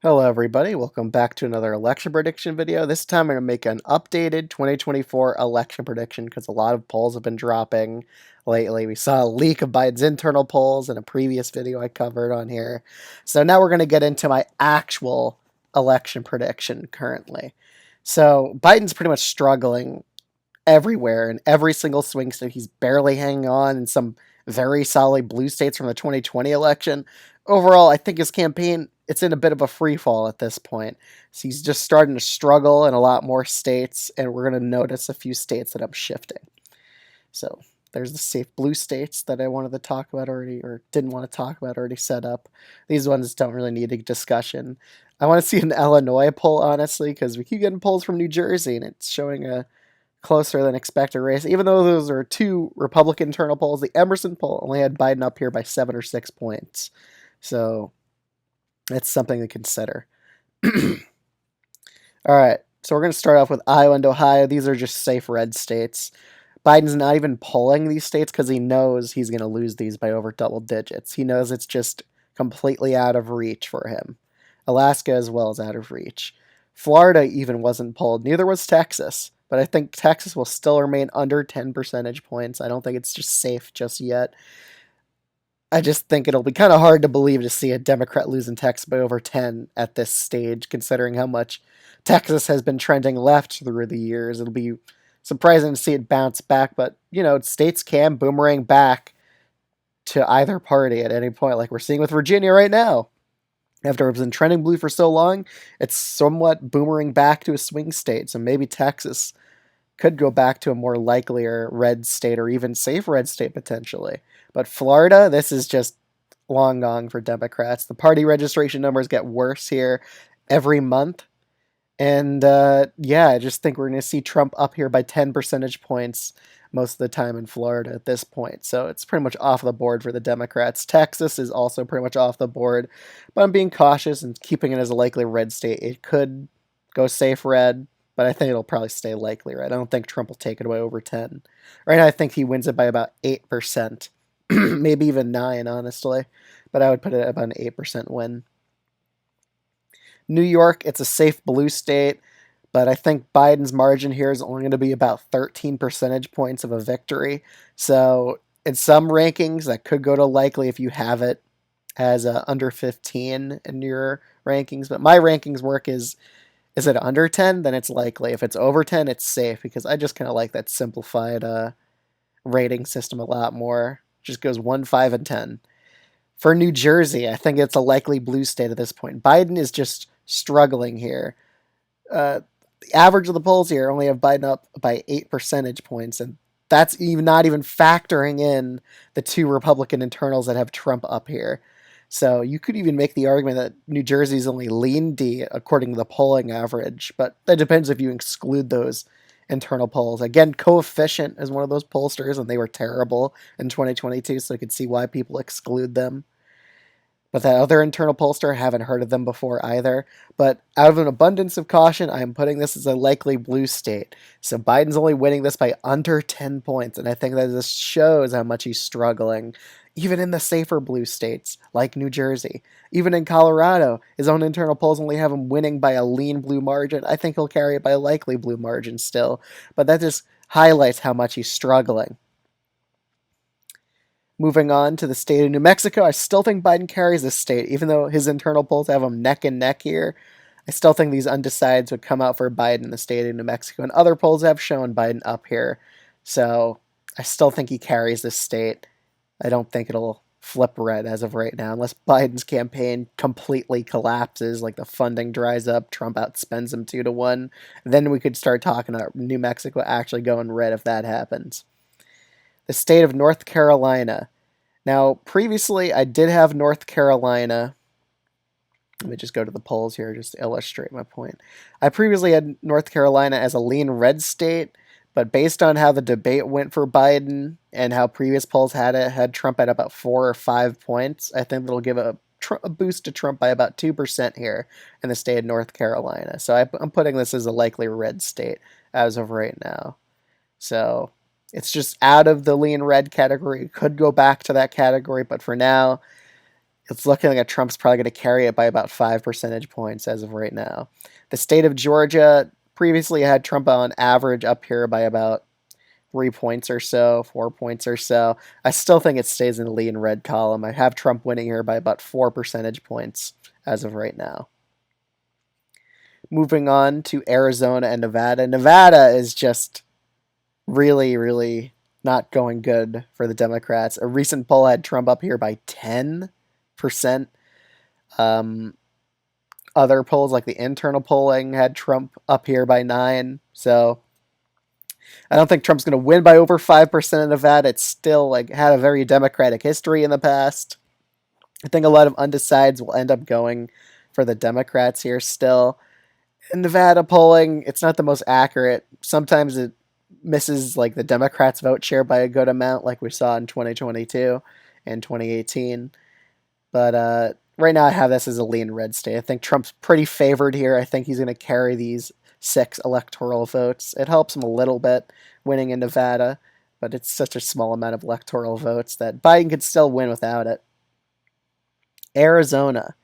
Hello everybody, welcome back to another election prediction video. This time I'm going to make an updated 2024 election prediction because a lot of polls have been dropping lately. We saw a leak of Biden's internal polls in a previous video I covered on here. So now we're going to get into my actual election prediction currently. So Biden's pretty much struggling everywhere in every single swing state. He's barely hanging on in some very solid blue states from the 2020 election. Overall, I think his campaign it's in a bit of a free fall at this point. So he's just starting to struggle in a lot more states, and we're going to notice a few states that I'm shifting. So there's the safe blue states that I wanted to talk about already, or didn't want to talk about already set up. These ones don't really need a discussion. I want to see an Illinois poll, honestly, because we keep getting polls from New Jersey, and it's showing a closer than expected race. Even though those are two Republican internal polls, the Emerson poll only had Biden up here by 7 or 6 points. So that's something to consider. All right, so we're going to start off with Iowa and Ohio. These are just safe red states. Biden's not even polling these states because he knows he's going to lose these by over double digits. He knows it's just completely out of reach for him. Alaska as well is out of reach. Florida even wasn't polled. Neither was Texas. But I think Texas will still remain under 10 percentage points. I don't think it's just safe just yet. I just think it'll be kind of hard to believe to see a Democrat lose in Texas by over 10 at this stage, considering how much Texas has been trending left through the years. It'll be surprising to see it bounce back, but, states can boomerang back to either party at any point, like we're seeing with Virginia right now. After it's been trending blue for so long, it's somewhat boomerang back to a swing state, so maybe Texas could go back to a more likelier red state or even safe red state potentially. But Florida, this is just long gone for Democrats. The party registration numbers get worse here every month. And yeah, I just think we're going to see Trump up here by 10 percentage points most of the time in Florida at this point. So it's pretty much off the board for the Democrats. Texas is also pretty much off the board, but I'm being cautious and keeping it as a likely red state. It could go safe red, but I think it'll probably stay likely red. I don't think Trump will take it away over 10. Right now, I think he wins it by about 8%, maybe even 9, honestly. But I would put it at about an 8% win. New York, it's a safe blue state, but I think Biden's margin here is only going to be about 13 percentage points of a victory. So in some rankings, that could go to likely if you have it as under 15 in your rankings. But my rankings work is it under 10? Then it's likely. If it's over 10, it's safe because I just kind of like that simplified rating system a lot more. Just goes 1, 5, and 10. For New Jersey, I think it's a likely blue state at this point. Biden is just struggling here. The average of the polls here only have Biden up by 8 percentage points, and that's even not even factoring in the two Republican internals that have Trump up here. So you could even make the argument that New Jersey's only lean D according to the polling average, but that depends if you exclude those internal polls. Again, Coefficient is one of those pollsters, and they were terrible in 2022, so I could see why people exclude them. But that other internal pollster, haven't heard of them before either. But out of an abundance of caution, I am putting this as a likely blue state. So Biden's only winning this by under 10 points, and I think that this shows how much he's struggling. Even in the safer blue states, like New Jersey. Even in Colorado, his own internal polls only have him winning by a lean blue margin. I think he'll carry it by a likely blue margin still. But that just highlights how much he's struggling. Moving on to the state of New Mexico, I still think Biden carries this state, even though his internal polls have him neck and neck here. I still think these undecideds would come out for Biden in the state of New Mexico, and other polls have shown Biden up here. So I still think he carries this state. I don't think it'll flip red as of right now, unless Biden's campaign completely collapses, like the funding dries up, Trump outspends him 2-1. Then we could start talking about New Mexico actually going red if that happens. The state of North Carolina. Now, previously, I did have North Carolina. Let me just go to the polls here just to illustrate my point. I previously had North Carolina as a lean red state, but based on how the debate went for Biden and how previous polls had Trump at about 4 or 5 points, I think that'll give a boost to Trump by about 2% here in the state of North Carolina. So I'm putting this as a likely red state as of right now. So it's just out of the lean red category. Could go back to that category, but for now, It's looking like Trump's probably going to carry it by about 5 percentage points as of right now. The state of Georgia previously had Trump on average up here by about 3 points or so, 4 points or so. I still think it stays in the lean red column. I have Trump winning here by about 4 percentage points as of right now. Moving on to Arizona and Nevada. Nevada is just really, really not going good for the Democrats. A recent poll had Trump up here by 10%. Um, Other polls, like the internal polling, had Trump up here by 9. So I don't think Trump's going to win by over 5% in Nevada. It's still like had a very Democratic history in the past. I think a lot of undecideds will end up going for the Democrats here still. In Nevada polling, it's not the most accurate. Sometimes it misses like the Democrats' vote share by a good amount, like we saw in 2022 and 2018. But right now, I have this as a lean red state. I think Trump's pretty favored here. I think he's going to carry these 6 electoral votes. It helps him a little bit winning in Nevada, but it's such a small amount of electoral votes that Biden could still win without it. Arizona,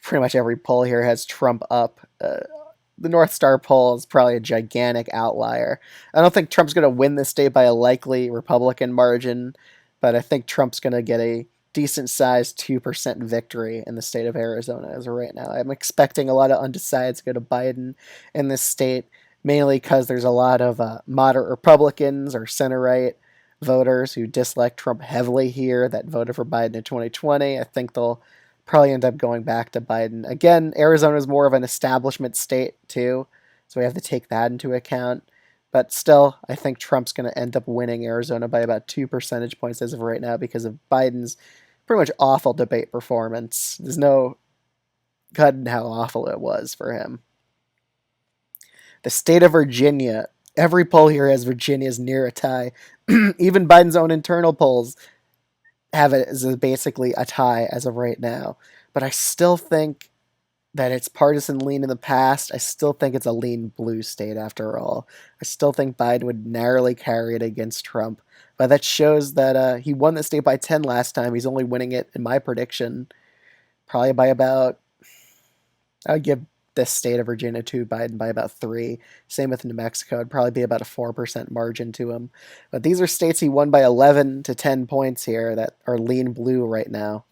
pretty much every poll here has Trump up. The North Star poll is probably a gigantic outlier. I don't think Trump's going to win this state by a likely Republican margin, but I think Trump's going to get a decent sized 2% victory in the state of Arizona as of right now. I'm expecting a lot of undecideds to go to Biden in this state, mainly because there's a lot of moderate Republicans or center right voters who dislike Trump heavily here that voted for Biden in 2020. I think they'll probably end up going back to Biden. Again, Arizona is more of an establishment state, too, so we have to take that into account. But still, I think Trump's going to end up winning Arizona by about 2 percentage points as of right now because of Biden's pretty much awful debate performance. There's no cutting how awful it was for him. The state of Virginia, every poll here has Virginia's near a tie. Even Biden's own internal polls have it as basically a tie as of right now. But I still think that it's partisan lean in the past. I still think it's a lean blue state after all. I still think Biden would narrowly carry it against Trump. But that shows that he won the state by 10 last time. He's only winning it, in my prediction, probably by about, I would give this state of Virginia to Biden by about 3. Same with New Mexico. It'd probably be about a 4% margin to him. But these are states he won by 11 to 10 points here that are lean blue right now.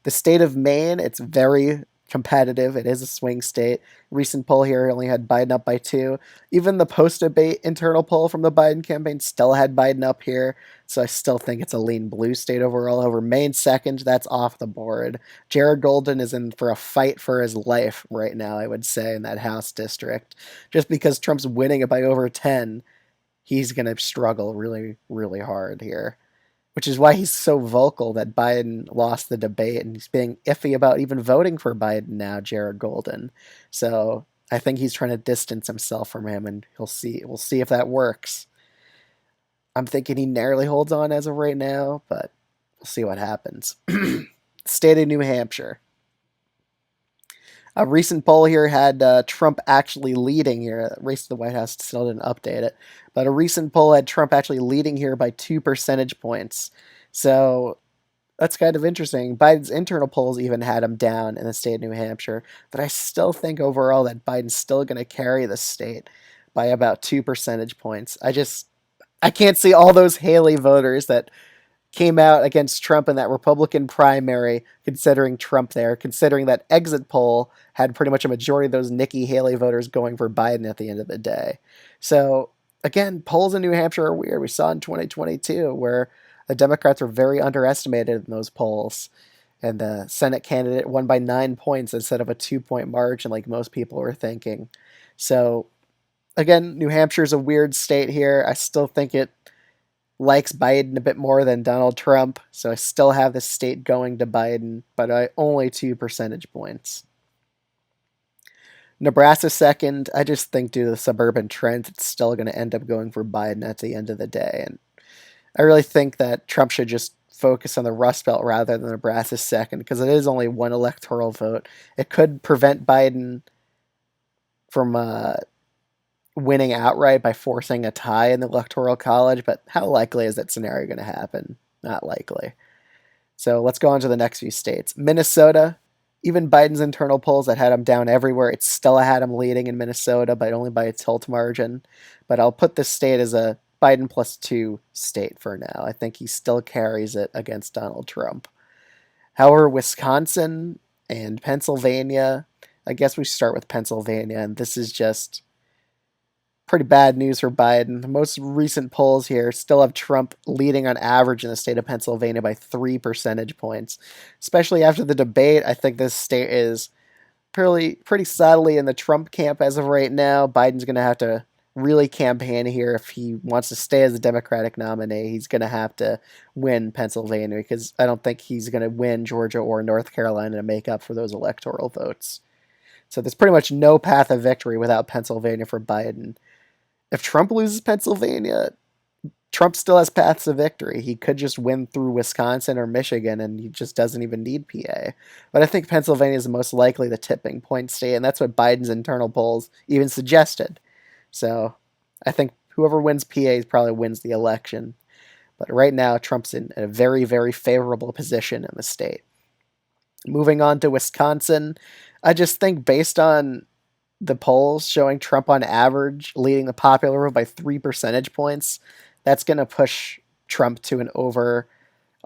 The state of Maine, it's very competitive. It is a swing state. Recent poll here only had Biden up by 2. Even the post-debate internal poll from the Biden campaign still had Biden up here. So I still think it's a lean blue state overall. Over Maine second, that's off the board. Jared Golden is in for a fight for his life right now, I would say, in that House district. Just because Trump's winning it by over 10, he's going to struggle really, really hard here, which is why he's so vocal that Biden lost the debate and he's being iffy about even voting for Biden now, Jared Golden. So I think he's trying to distance himself from him, and we'll see if that works. I'm thinking he narrowly holds on as of right now, but we'll see what happens. State of New Hampshire. A recent poll here had Trump actually leading here. Race to the White House still didn't update it, but a recent poll had Trump actually leading here by 2 percentage points. So that's kind of interesting. Biden's internal polls even had him down in the state of New Hampshire, but I still think overall that Biden's still going to carry the state by about 2 percentage points. I can't see all those Haley voters that came out against Trump in that Republican primary, considering Trump there, considering that exit poll had pretty much a majority of those Nikki Haley voters going for Biden at the end of the day. So, again, polls in New Hampshire are weird. We saw in 2022 where the Democrats were very underestimated in those polls, and the Senate candidate won by 9 points instead of a 2 point margin like most people were thinking. So, again, New Hampshire's a weird state here. I still think it likes Biden a bit more than Donald Trump, so I still have the state going to Biden, but by only 2 percentage points. Nebraska second, I just think due to the suburban trends, it's still going to end up going for Biden at the end of the day. And I really think that Trump should just focus on the Rust Belt rather than Nebraska second, because it is only one electoral vote. It could prevent Biden from winning outright by forcing a tie in the Electoral College, but how likely is that scenario going to happen? Not likely. So let's go on to the next few states. Minnesota, even Biden's internal polls that had him down everywhere, it still had him leading in Minnesota, but only by a tilt margin. But I'll put this state as a Biden +2 state for now. I think he still carries it against Donald Trump. However, Wisconsin and Pennsylvania, I guess we start with Pennsylvania, and this is just pretty bad news for Biden. The most recent polls here still have Trump leading on average in the state of Pennsylvania by 3 percentage points. Especially after the debate, I think this state is pretty sadly in the Trump camp as of right now. Biden's going to have to really campaign here if he wants to stay as a Democratic nominee. He's going to have to win Pennsylvania because I don't think he's going to win Georgia or North Carolina to make up for those electoral votes. So there's pretty much no path of victory without Pennsylvania for Biden. If Trump loses Pennsylvania, Trump still has paths to victory. He could just win through Wisconsin or Michigan, and he just doesn't even need PA. But I think Pennsylvania is most likely the tipping point state, and that's what Biden's internal polls even suggested. So I think whoever wins PA probably wins the election. But right now, Trump's in a very, very favorable position in the state. Moving on to Wisconsin, I just think based on the polls showing Trump on average leading the popular vote by 3 percentage points, that's going to push Trump to an over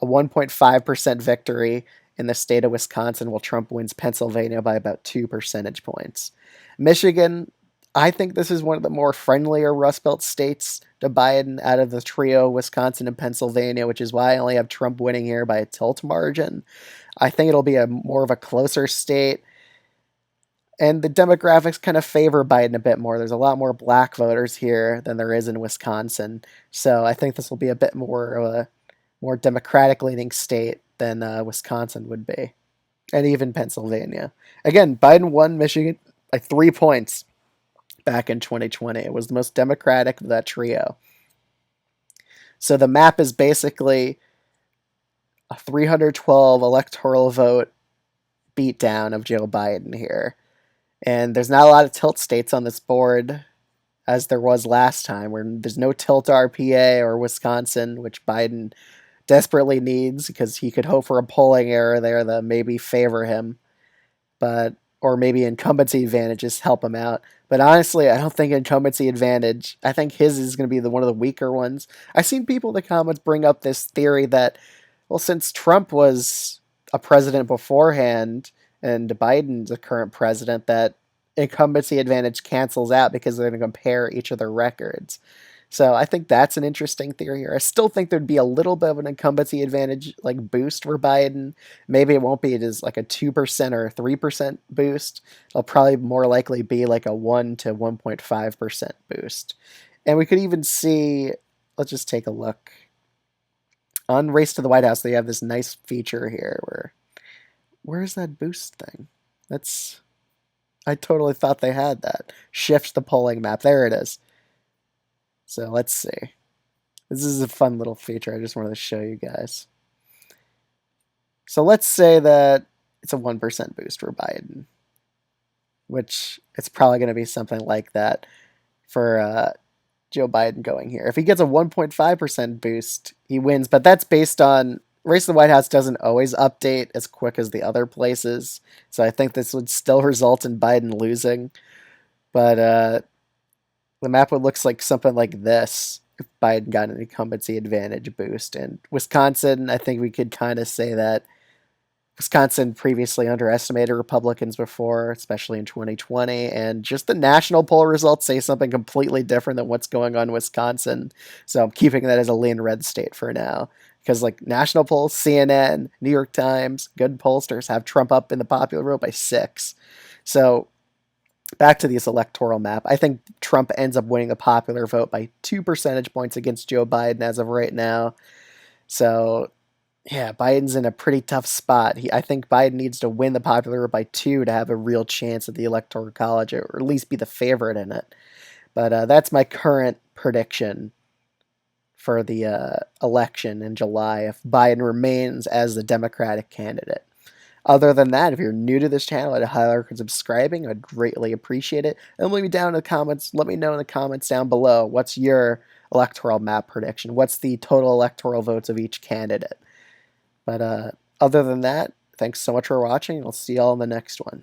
a 1.5% victory in the state of Wisconsin, while Trump wins Pennsylvania by about 2 percentage points. Michigan, I think this is one of the more friendlier Rust Belt states to Biden out of the trio, Wisconsin and Pennsylvania, which is why I only have Trump winning here by a tilt margin. I think it'll be a more of a closer state. And the demographics kind of favor Biden a bit more. There's a lot more black voters here than there is in Wisconsin. So I think this will be a bit more of a more Democratic leaning state than Wisconsin would be. And even Pennsylvania. Again, Biden won Michigan by 3 points back in 2020. It was the most Democratic of that trio. So the map is basically a 312 electoral vote beatdown of Joe Biden here. And there's not a lot of tilt states on this board as there was last time, where there's no tilt RPA or Wisconsin, which Biden desperately needs because he could hope for a polling error there that maybe favor him, but or maybe incumbency advantages help him out. But honestly, I don't think incumbency advantage. I think his is going to be one of the weaker ones. I've seen people in the comments bring up this theory that, well, since Trump was a president beforehand and Biden's a current president, that incumbency advantage cancels out because they're going to compare each of their records. So I think that's an interesting theory here. I still think there'd be a little bit of an incumbency advantage, like boost for Biden. Maybe it won't be as like a 2% or a 3% boost. It'll probably more likely be like a 1 to 1.5% boost. And we could even see, let's just take a look. On Race to the White House, they have this nice feature here where's that boost thing? I totally thought they had that. Shift the polling map. There it is. So let's see. This is a fun little feature I just wanted to show you guys. So let's say that it's a 1% boost for Biden, which it's probably going to be something like that for Joe Biden going here. If he gets a 1.5% boost, he wins, but that's based on Race to the White House doesn't always update as quick as the other places, so I think this would still result in Biden losing. But the map would look like something like this if Biden got an incumbency advantage boost. And Wisconsin, I think we could kind of say that Wisconsin previously underestimated Republicans before, especially in 2020, and just the national poll results say something completely different than what's going on in Wisconsin. So I'm keeping that as a lean red state for now. Because like national polls, CNN, New York Times, good pollsters have Trump up in the popular vote by 6. So back to this electoral map. I think Trump ends up winning the popular vote by 2 percentage points against Joe Biden as of right now. So yeah, Biden's in a pretty tough spot. I think Biden needs to win the popular vote by 2 to have a real chance at the Electoral College, or at least be the favorite in it. But that's my current prediction for the election in July if Biden remains as the Democratic candidate. Other than that, if you're new to this channel, I'd highly recommend subscribing. I'd greatly appreciate it. And let me know in the comments down below what's your electoral map prediction. What's the total electoral votes of each candidate? But Other than that, thanks so much for watching. I'll see y'all in the next one.